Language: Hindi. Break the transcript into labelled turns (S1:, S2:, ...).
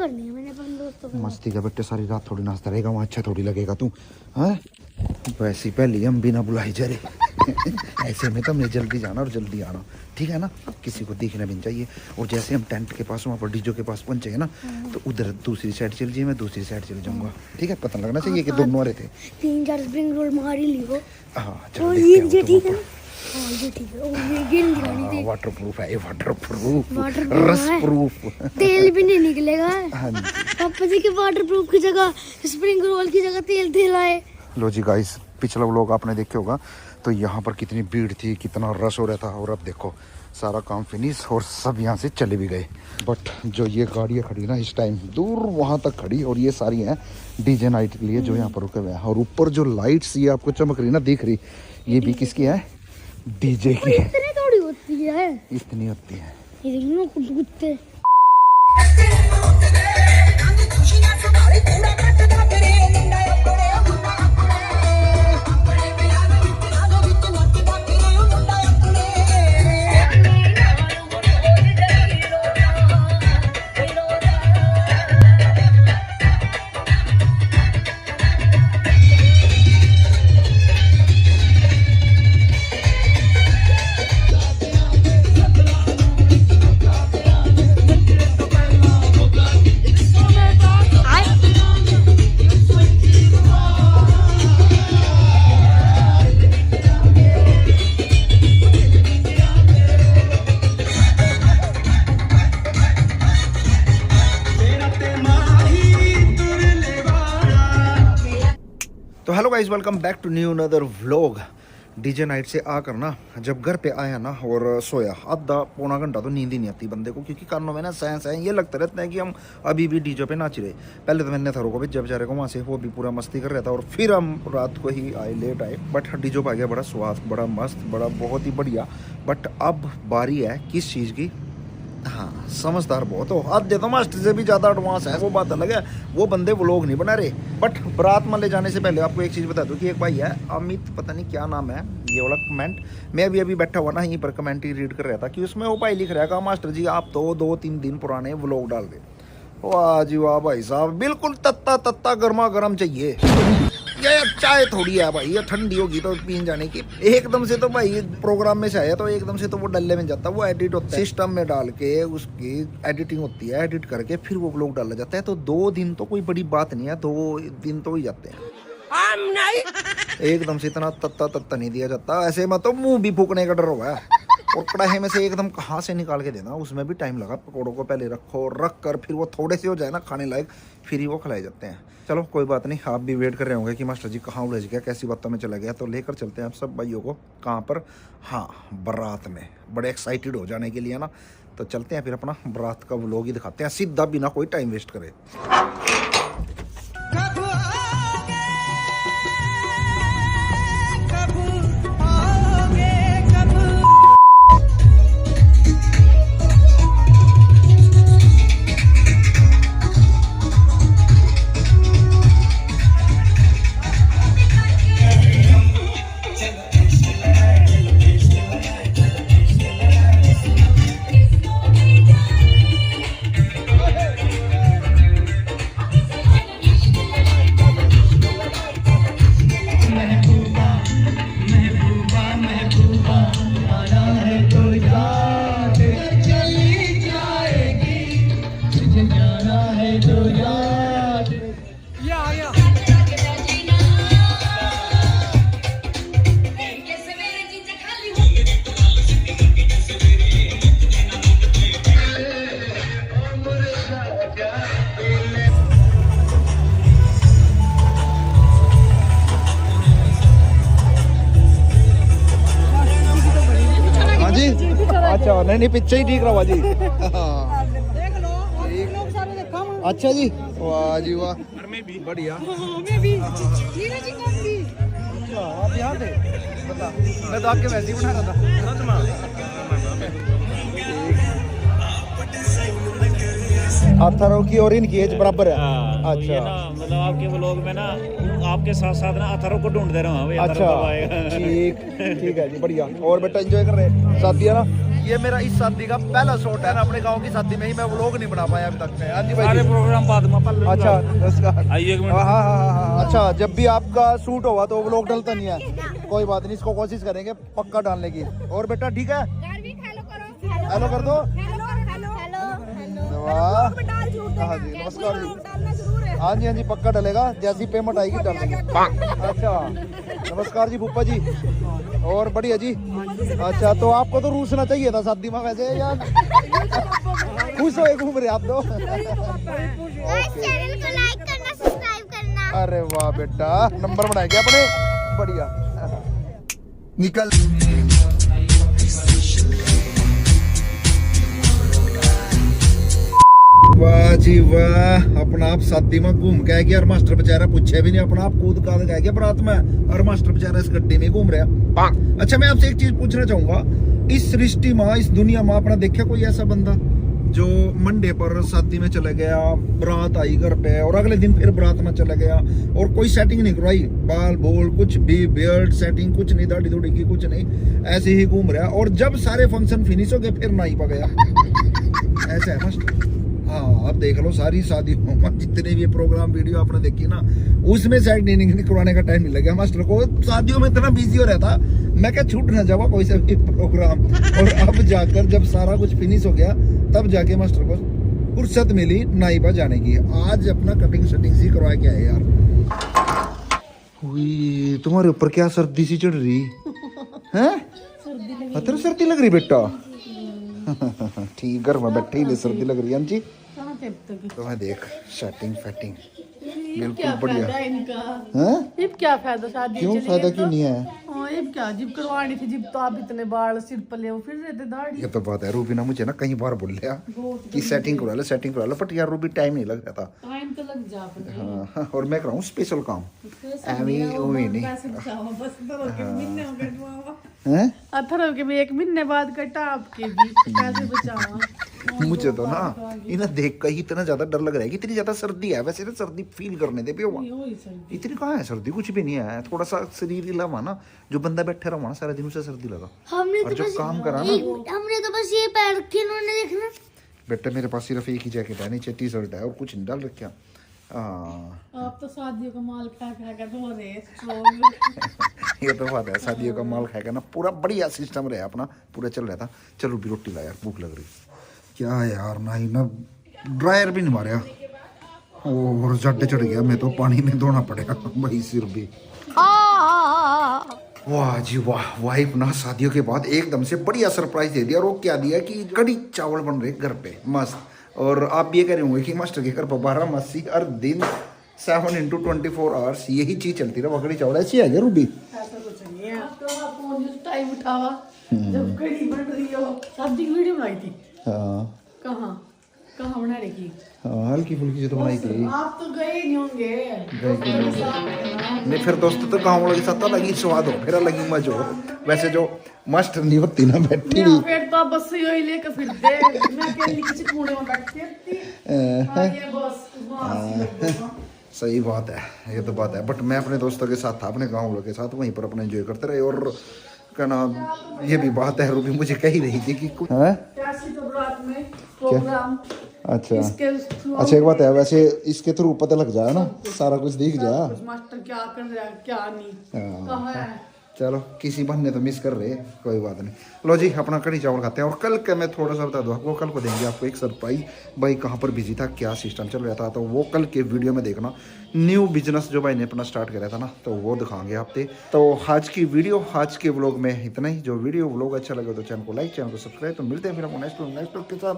S1: करनी है मैंने अपने दोस्तों को।
S2: मस्ती का बेटे, सारी रात थोड़ी नाचता रहेगा वहाँ, अच्छा थोड़ी लगेगा तू। हाँ वैसे पहले हम बिना बुलाई जा रहे ऐसे में तो मैं जल्दी जाना और जल्दी आना, ठीक है ना। अब किसी को देखना भी नहीं चाहिए। और जैसे हम टेंट के पास वहाँ पर डीजो के पास पहुँचेंगे ना, तो उधर दूसरी साइड चल जाइए, मैं दूसरी साइड चले जाऊँगा, ठीक है। पता लगना चाहिए कि दोनों आ रहे थे।
S1: 3-4 स्प्रिंग रोल मार ही ली वो।
S2: हाँ
S1: और ये ठीक है ना। हाँ ये ठीक है। और ये गेम दिखानी थी।
S2: वाटर प्रूफ है ये, वाटर प्रूफ,
S1: वाटर
S2: रस प्रूफ।
S1: तेल भी नहीं निकलेगा।
S2: हाँ जी।
S1: पापा जी के वाटर प्रूफ की जगह स्प्रिंग रोल की जगह तेल आए।
S2: लो जी गाइस, पिछला व्लॉग आपने देखे होगा तो यहाँ पर कितनी भीड़ थी, कितना रश हो रहा था। और अब देखो सारा काम फिनिश और सब यहाँ से चले भी गए। बट जो ये गाड़ियाँ खड़ी ना इस टाइम दूर वहाँ तक खड़ी, और ये सारी हैं डीजे नाइट के लिए जो यहाँ पर रुके हुए हैं। और ऊपर जो लाइट्स ये आपको चमक रही ना दिख रही, ये भी किसकी है? डीजे की।
S1: इतनी थोड़ी होती है,
S2: इतनी होती है।
S1: ये देखो कुत्ते।
S2: तो hello guys, welcome back to new another vlog. DJ night से आकर ना जब घर पे आया ना और सोया, आधा पौना घंटा तो नींद ही नहीं आती बंदे को, क्योंकि कानों में ना सैंस है, ये लगता रहता है कि हम अभी भी डीजे पे नाच रहे। पहले तो मैंने थरों को भी जब बेचारे को वहाँ से, वो भी पूरा मस्ती कर रहा था, और फिर हम रात को ही आए, लेट आए। बट डीजो आ गया बड़ा स्वाद, बड़ा मस्त, बड़ा बहुत ही बढ़िया। बट अब बारी है किस चीज़ की? हाँ, समझदार बहुत हो, आधे तो मास्टर से भी ज़्यादा एडवांस है, वो बात अलग है। वो बंदे वो लोग नहीं बना रहे। बट बारात में ले जाने से पहले आपको एक चीज़ बता दूं कि एक भाई है अमित, पता नहीं क्या नाम है, ये वाला कमेंट, मैं अभी बैठा हुआ ना यहीं पर कमेंट ही रीड कर रहा था कि उसमें वो भाई लिख रहा है, मास्टर जी आप तो 2-3 दिन पुराने व्लॉग डाल दे। वाह जी वाह भाई साहब, बिल्कुल तत्ता गर्मा गर्म चाहिए। ये चाय थोड़ी है भाई, ये ठंडी होगी तो पीन जाने की। एकदम से तो भाई प्रोग्राम में से आया तो एकदम से तो वो डल्ले में जाता, वो एडिट होता है, सिस्टम में डाल के उसकी एडिटिंग होती है, एडिट करके फिर वो व्लॉग डाला जाता है। तो 2 दिन तो कोई बड़ी बात नहीं है, 2 दिन तो ही जाते हैं। एकदम से इतना तत्ता नहीं दिया जाता। ऐसे में तो मुंह भी फूकने का डर हुआ है। और कढ़ाई में से एकदम कहाँ से निकाल के देना, उसमें भी टाइम लगा। पकौड़ों को पहले रखो, रख कर फिर वो थोड़े से हो जाए ना खाने लायक, फिर ही वो खिलाए जाते हैं। चलो कोई बात नहीं, आप भी वेट कर रहे होंगे कि मास्टर जी कहाँ उलझ गया, कैसी बातों में चला गया। तो लेकर चलते हैं आप सब भाइयों को कहाँ पर? हाँ, बारात में। बड़े एक्साइटेड हो जाने के लिए ना, तो चलते हैं फिर अपना बारात का व्लॉग ही दिखाते हैं सीधा, बिना कोई टाइम वेस्ट करे। अच्छा नहीं पीछे ही ठीक रहा जी। अच्छा जी, वाह जी वाह, बढ़िया। आप यहाँ थे? मैं तो आपके वैसे ही बना रहा था। अथरों की और इनकी एज बराबर है। अच्छा,
S3: मतलब आपके व्लॉग में ना आपके साथ साथ ना अथरों को ढूंढ दे रहा हूँ।
S2: अच्छा ठीक है जी, बढ़िया। और बेटा एंजॉय कर रहे हैं, शादी है ना? ये मेरा इस शादी का पहला शॉट है ना, अपने गांव की शादी में ही मैं व्लॉग नहीं बना पाया अभी तक में। हाँ जी भाई।
S3: सारे प्रोग्राम बाद में पल
S2: अच्छा नमस्कार।
S3: आइए एक मिनट।
S2: हाँ हाँ हाँ हाँ। अच्छा जब भी आपका शूट होगा तो व्लॉग डलता नहीं है, कोई बात नहीं, इसको कोशिश करेंगे पक्का डालने की। और बेटा ठीक है, हेलो कर दो। वाह हाँ जी नमस्कार जी। हाँ जी हाँ जी पक्का डलेगा, जैसी पेमेंट आएगी डाल देंगे। अच्छा नमस्कार जी फूफा जी, और बढ़िया जी। अच्छा तो आपको तो रूसना चाहिए था शादी में वैसे यार, खुश हो घूम रहे आप तो।
S1: चैनल को लाइक करना, सब्सक्राइब करना।
S2: अरे वाह बेटा, नंबर बनाएंगे अपने, बढ़िया निकल। वाह जी वाह, अपना आप शादी में घूम के आ गया और मास्टर बेचारा पूछे भी नहीं, अपना आप कूद काद के आ गया बरात में और मास्टर बेचारा इस गड्ढे में घूम रहा। अच्छा मैं आपसे एक चीज पूछना चाहूंगा, इस सृष्टि में, इस दुनिया में आपने देखा कोई ऐसा बंदा जो मंडे पर शादी में चला गया, बरात आई घर पे और अगले दिन फिर बरात में चला गया और कोई सेटिंग नहीं करवाई, बाल बोल कुछ भी, बियर्ड सेटिंग कुछ नहीं, दाढ़ी धुड़ी की कुछ नहीं, ऐसे ही घूम रहा और जब सारे फंक्शन फिनिश हो गए फिर ना ही पा गया। ऐसा है मास्टर। हाँ अब देख लो सारी शादी जितने भी प्रोग्राम वीडियो आपने देखी ना, उसमें सेटिंग करवाने का टाइम नहीं लगा मास्टर को, शादियों में इतना बिजी हो रहता, मैं क्या छूट ना जावा कोई सा भी प्रोग्राम। और अब जाकर जब सारा कुछ फिनिश हो गया तब जाके मास्टर को फुर्सत मिली नाई पर जाने की। आज अपना कटिंग शटिंग सी करवा के आए यार। हुई तुम्हारे ऊपर क्या सर्दी सी चढ़ रही है? तेरे सर्दी लग रही बेटा? ठीक घर में बैठे ही सर्दी लग रही है जी। तो मैं देख सेटिंग फैटिंग बिल्कुल बढ़िया। हैं?
S4: क्या फायदा शादी?
S2: क्यों फायदा क्यों नहीं है?
S4: हाँ ये क्या जिब करवानी थी, जिब तो आप इतने बाल सिर पर ले फिर रहते दाढ़ी।
S2: ये तो बात है, रूबी ना मुझे ना कई बार बोल लिया कि सेटिंग करा लो सेटिंग करा लो, बट यार रूबी टाइम नहीं लग रहा था।
S4: टाइम तो लग जा अपने।
S2: हाँ और मैं कराऊँ स्पेशल काम नहीं हैं?
S4: अथर्व के भी 1 महीने बाद कटा आपके भी पैसे बचावा।
S2: मुझे तो ना इन्हें देख कर ही इतना ज्यादा डर लग रहा है कि इतनी ज्यादा सर्दी है। वैसे ना सर्दी फील करने दे भी हुआ, इतनी कहाँ है सर्दी, कुछ भी नहीं है, थोड़ा सा शरीर हिला ना, जो बंदा बैठा रहा ना सारा दिन उसे सर्दी लगा।
S1: हमने
S2: और
S1: तो
S2: जो
S1: बस
S2: काम करा ना,
S1: हमने तो बस ये पैर रखे इन्होंने, देखना
S2: बेटा मेरे पास सिर्फ एक ही जैकेट है, नीचे टी शर्ट है और कुछ नहीं डाल रखा।
S4: आप तो शादियों का माल खा कर धो रहे।
S2: ये तो बात है, शादियों का माल खाएगा ना, पूरा बढ़िया सिस्टम रहा अपना, पूरा चल रहा था। चलो भी रोटी ला यार, भूख लग रही। क्या यार ना ही ना ड्रायर भी नहीं मारा और जड्डे चढ़ गया, मैं तो पानी में धोना पड़ेगा भाई सिर भी। वाह जी वाह, वाइफ ना शादियों के बाद एकदम से बढ़िया सरप्राइज दे दिया। और वो क्या दिया कि कड़ी चावल बन रहे घर पे मस्त। और आप भी ये कह रहे होंगे कि मास्टर के घर पर 12 मासी हर दिन 7x24 आवर्स यही चीज चलती रहा, कड़ी चावल ऐसी है क्या रूबी?
S4: ऐसा कुछ नहीं है, तो टाइम उठावा जब कड़ी बन रही हो। शादी की वीडियो बनाई थी।
S2: हाँ
S4: कहाँ बना रही थी?
S2: हाँ हल्की फुल्की से तो बनाई थी।
S4: आप तो गए नहीं होंगे।
S2: नहीं फिर दोस्तों तो गाँव वालों के साथ अलग ही स्वाद हो, फिर अलग ही मजा हो। वैसे जो मस्त नहीं होती ना बैठी हुई,
S4: फिर तो बस यही लेकर फिरते, मैं अकेली किसी कोने में बैठती रहती। ये बस
S2: सही बात है, ये तो बात है। बट मैं अपने दोस्तों के साथ था, अपने गाँव वालों के साथ, वहीं पर अपने एंजॉय करते रहे। और क्या नाम, ये भी बात है, रूबी मुझे कह ही रही थी कि कुछ है
S4: कैसी तो रात में प्रोग्राम।
S2: अच्छा अच्छा एक बात है, वैसे इसके थ्रू पता लग जाए ना, सारा कुछ दिख जाए
S4: मास्टर क्या कर रहा है क्या नहीं, कहाँ है।
S2: चलो किसी बहाने तो मिस कर रहे, कोई बात नहीं। लो जी अपना कड़ी चावल खाते हैं। और कल का मैं थोड़ा सा बता दूँ आपको, कल को देंगे आपको एक सरप्राइज। भाई कहाँ पर बिजी था, क्या सिस्टम चल रहा था, तो वो कल के वीडियो में देखना। न्यू बिजनेस जो भाई ने अपना स्टार्ट करा था ना, तो वो दिखाएंगे आपसे। तो आज की वीडियो, आज के व्लॉग में इतना ही। जो वीडियो व्लॉग अच्छा लगे तो चैनल को लाइक, चैनल को सब्सक्राइब। तो मिलते हैं फिर नेक्स्ट के साथ।